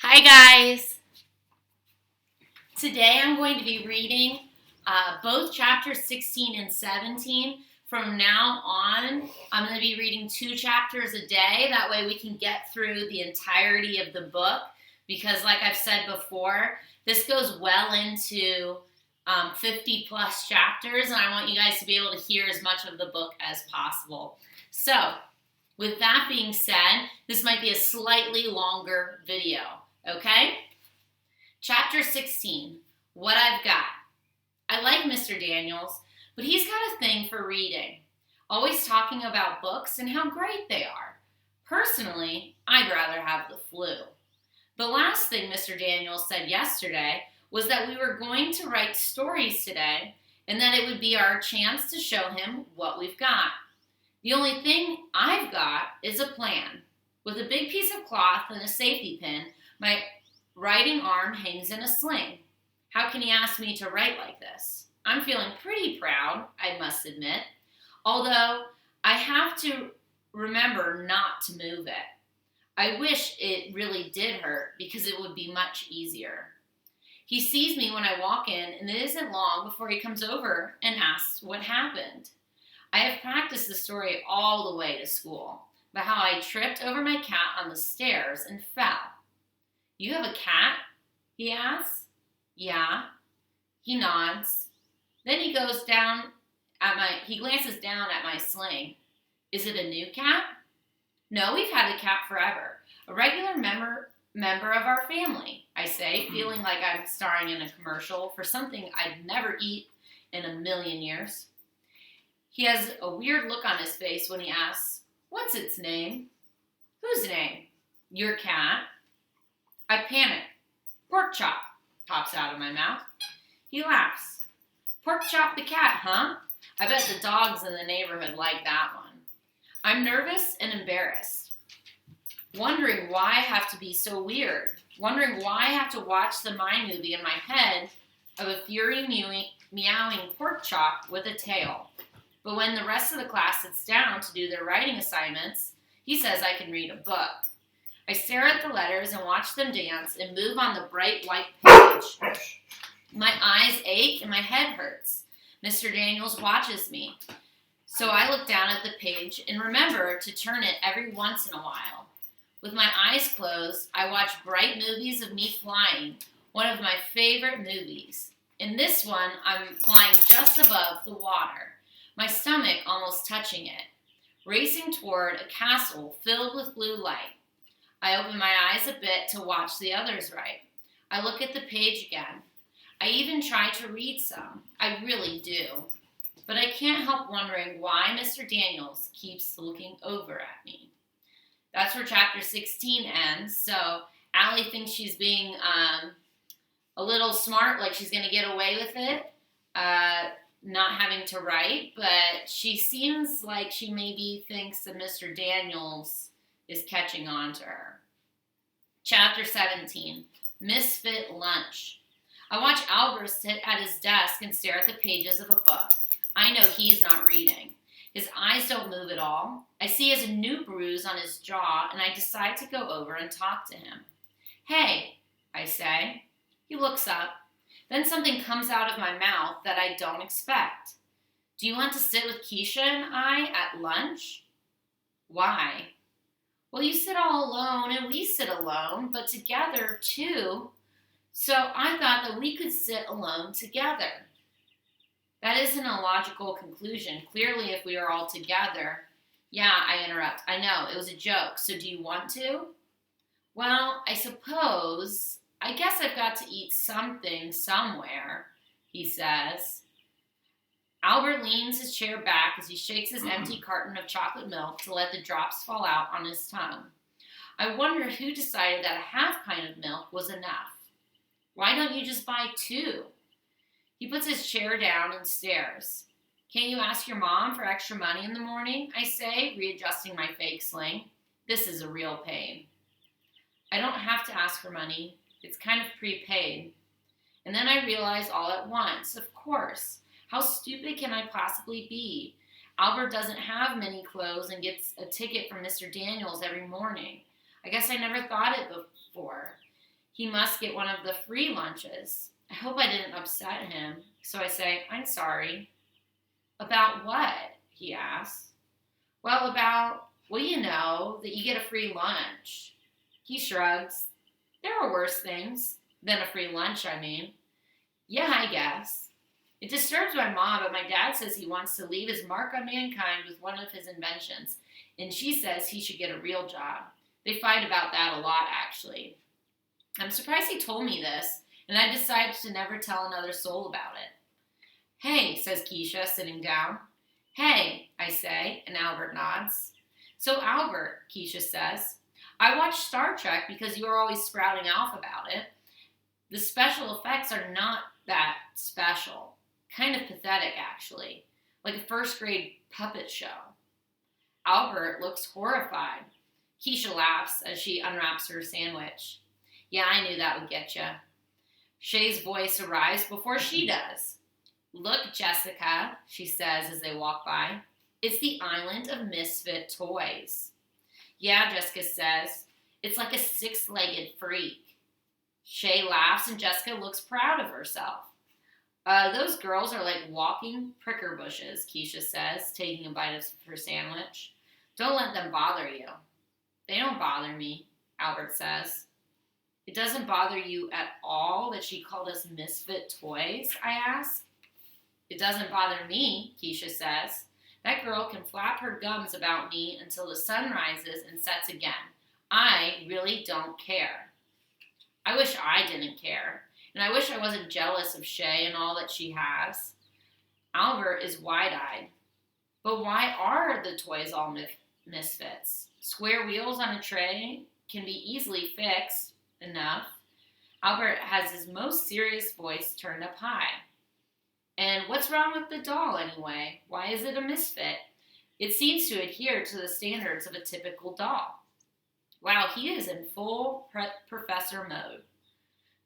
Hi guys! Today I'm going to be reading both chapters 16 and 17. From now on, I'm going to be reading 2 chapters a day. That way we can get through the entirety of the book because like I've said before, this goes well into 50 plus chapters and I want you guys to be able to hear as much of the book as possible. So, with that being said, this might be a slightly longer video. Okay? Chapter 16, What I've Got. I like Mr. Daniels, but he's got a thing for reading, always talking about books and how great they are. Personally, I'd rather have the flu. The last thing Mr. Daniels said yesterday was that we were going to write stories today and that it would be our chance to show him what we've got. The only thing I've got is a plan. With a big piece of cloth and a safety pin, my writing arm hangs in a sling. How can he ask me to write like this? I'm feeling pretty proud, I must admit, although I have to remember not to move it. I wish it really did hurt because it would be much easier. He sees me when I walk in, and it isn't long before he comes over and asks what happened. I have practiced the story all the way to school about how I tripped over my cat on the stairs and fell. You have a cat? He asks. Yeah. He nods. Then he glances down at my sling. Is it a new cat? No, we've had the cat forever. A regular member of our family, I say, feeling like I'm starring in a commercial for something I'd never eat in a million years. He has a weird look on his face when he asks, what's its name? Whose name? Your cat. I panic. Pork chop pops out of my mouth. He laughs. Pork chop the cat, huh? I bet the dogs in the neighborhood like that one. I'm nervous and embarrassed. Wondering why I have to be so weird. Wondering why I have to watch the mind movie in my head of a fury meowing pork chop with a tail. But when the rest of the class sits down to do their writing assignments, he says I can read a book. I stare at the letters and watch them dance and move on the bright white page. My eyes ache and my head hurts. Mr. Daniels watches me. So I look down at the page and remember to turn it every once in a while. With my eyes closed, I watch bright movies of me flying, one of my favorite movies. In this one, I'm flying just above the water, my stomach almost touching it, racing toward a castle filled with blue light. I open my eyes a bit to watch the others write. I look at the page again. I even try to read some. I really do. But I can't help wondering why Mr. Daniels keeps looking over at me. That's where chapter 16 ends. So Allie thinks she's being a little smart, like she's going to get away with it, not having to write. But she seems like she maybe thinks that Mr. Daniels is catching on to her. Chapter 17, Misfit Lunch. I watch Albert sit at his desk and stare at the pages of a book. I know he's not reading. His eyes don't move at all. I see he has a new bruise on his jaw, and I decide to go over and talk to him. Hey, I say. He looks up. Then something comes out of my mouth that I don't expect. Do you want to sit with Keisha and I at lunch? Why? Well, you sit all alone and we sit alone, but together too. So I thought that we could sit alone together. That isn't a logical conclusion. Clearly, if we are all together. Yeah, I interrupt. I know, it was a joke. So do you want to? Well, I guess I've got to eat something somewhere, he says. Albert leans his chair back as he shakes his empty carton of chocolate milk to let the drops fall out on his tongue. I wonder who decided that a half pint of milk was enough. Why don't you just buy 2? He puts his chair down and stares. Can't you ask your mom for extra money in the morning? I say, readjusting my fake sling. This is a real pain. I don't have to ask for money. It's kind of prepaid. And then I realize all at once, of course. How stupid can I possibly be? Albert doesn't have many clothes and gets a ticket from Mr. Daniels every morning. I guess I never thought it before. He must get one of the free lunches. I hope I didn't upset him. So I say, I'm sorry. About what? He asks. Well, well, that you get a free lunch. He shrugs. There are worse things than a free lunch, I mean. Yeah, I guess. It disturbs my mom, but my dad says he wants to leave his mark on mankind with one of his inventions, and she says he should get a real job. They fight about that a lot, actually. I'm surprised he told me this, and I decided to never tell another soul about it. Hey, says Keisha, sitting down. Hey, I say, and Albert nods. So Albert, Keisha says, I watch Star Trek because you are always sprouting off about it. The special effects are not that special. Kind of pathetic, actually. Like a first-grade puppet show. Albert looks horrified. Keisha laughs as she unwraps her sandwich. Yeah, I knew that would get you. Shay's voice arrives before she does. Look, Jessica, she says as they walk by. It's the island of misfit toys. Yeah, Jessica says. It's like a six-legged freak. Shay laughs and Jessica looks proud of herself. Those girls are like walking pricker bushes, Keisha says, taking a bite of her sandwich. Don't let them bother you. They don't bother me, Albert says. It doesn't bother you at all that she called us misfit toys, I ask. It doesn't bother me, Keisha says. That girl can flap her gums about me until the sun rises and sets again. I really don't care. I wish I didn't care. And I wish I wasn't jealous of Shay and all that she has. Albert is wide-eyed. But why are the toys all misfits? Square wheels on a tray can be easily fixed enough. Albert has his most serious voice turned up high. And what's wrong with the doll anyway? Why is it a misfit? It seems to adhere to the standards of a typical doll. Wow, he is in full professor mode.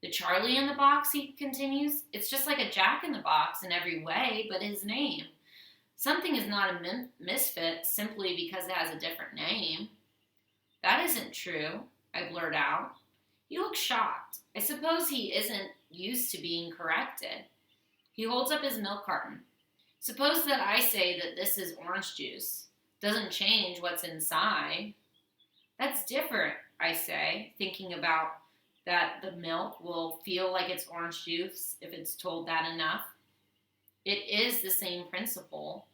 The Charlie in the box, he continues, it's just like a Jack in the Box in every way, but his name. Something is not a misfit simply because it has a different name. That isn't true, I blurt out. He looks shocked. I suppose he isn't used to being corrected. He holds up his milk carton. Suppose that I say that this is orange juice. Doesn't change what's inside. That's different, I say, thinking about that the milk will feel like it's orange juice if it's told that enough. It is the same principle.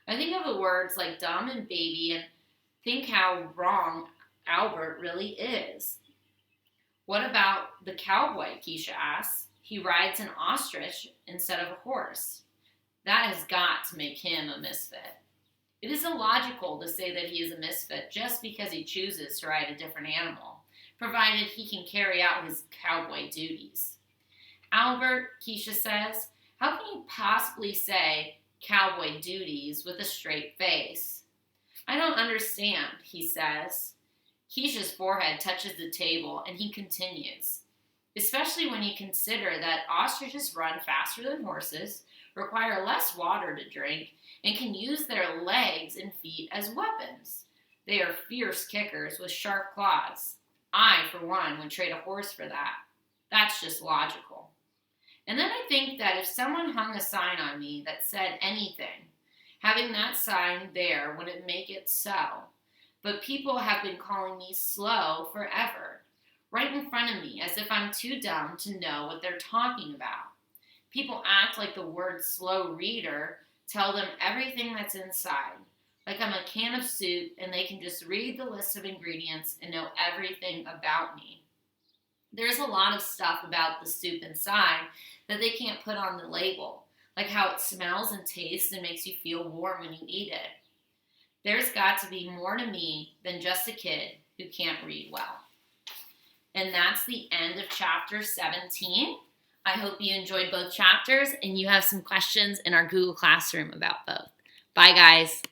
I think of the words like dumb and baby and think how wrong Albert really is. What about the cowboy, Keisha asks. He rides an ostrich instead of a horse. That has got to make him a misfit. It is illogical to say that he is a misfit just because he chooses to ride a different animal, provided he can carry out his cowboy duties. Albert, Keisha says, how can you possibly say cowboy duties with a straight face? I don't understand, he says. Keisha's forehead touches the table and he continues. Especially when you consider that ostriches run faster than horses, require less water to drink, and can use their legs and feet as weapons. They are fierce kickers with sharp claws. I, for one, would trade a horse for that. That's just logical. And then I think that if someone hung a sign on me that said anything, having that sign there wouldn't make it so. But people have been calling me slow forever, right in front of me, as if I'm too dumb to know what they're talking about. People act like the word slow reader tell them everything that's inside, like I'm a can of soup and they can just read the list of ingredients and know everything about me. There's a lot of stuff about the soup inside that they can't put on the label, like how it smells and tastes and makes you feel warm when you eat it. There's got to be more to me than just a kid who can't read well. And that's the end of chapter 17. I hope you enjoyed both chapters and you have some questions in our Google Classroom about both. Bye, guys.